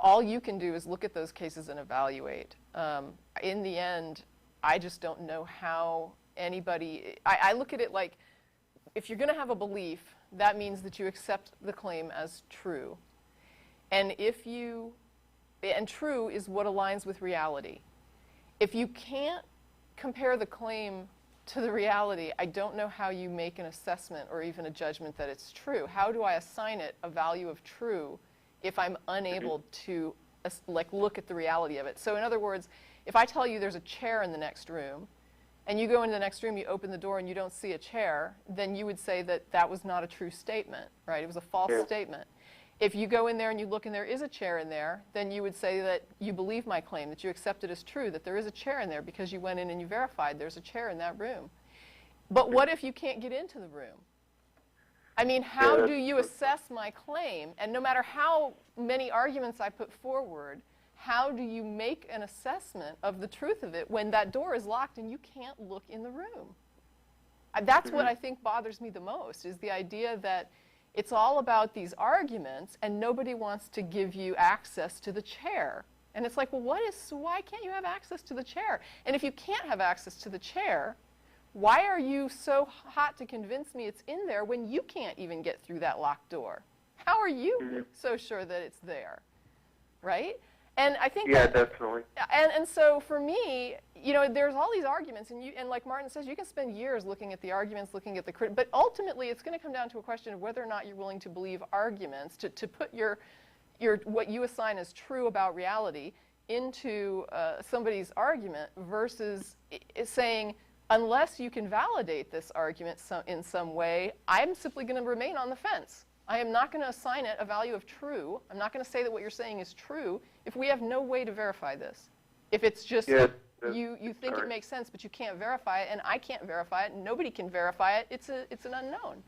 all you can do is look at those cases and evaluate. In the end, I just don't know how anybody, I look at it like, if you're going to have a belief, that means that you accept the claim as true. And true is what aligns with reality. If you can't compare the claim to the reality, I don't know how you make an assessment or even a judgment that it's true. How do I assign it a value of true if I'm unable to look at the reality of it? So in other words, if I tell you there's a chair in the next room, and you go into the next room, you open the door, and you don't see a chair, then you would say that that was not a true statement, right? It was a false statement. If you go in there and you look and there is a chair in there, then you would say that you believe my claim, that you accept it as true, that there is a chair in there because you went in and you verified there's a chair in that room. But what if you can't get into the room? I mean, how do you assess my claim? And no matter how many arguments I put forward, how do you make an assessment of the truth of it when that door is locked and you can't look in the room? That's what I think bothers me the most, is the idea that it's all about these arguments and nobody wants to give you access to the chair. And it's like, well, why can't you have access to the chair? And if you can't have access to the chair, why are you so hot to convince me it's in there when you can't even get through that locked door? How are you so sure that it's there, right? And I think definitely. And so for me, there's all these arguments, and like Martin says, you can spend years looking at the arguments, looking at the but ultimately it's going to come down to a question of whether or not you're willing to believe arguments, to put your what you assign as true about reality into somebody's argument versus saying, unless you can validate this argument in some way, I'm simply going to remain on the fence. I am not going to assign it a value of true. I'm not going to say that what you're saying is true if we have no way to verify this. If it's just you think it makes sense, but you can't verify it, and I can't verify it, and nobody can verify it, it's an unknown.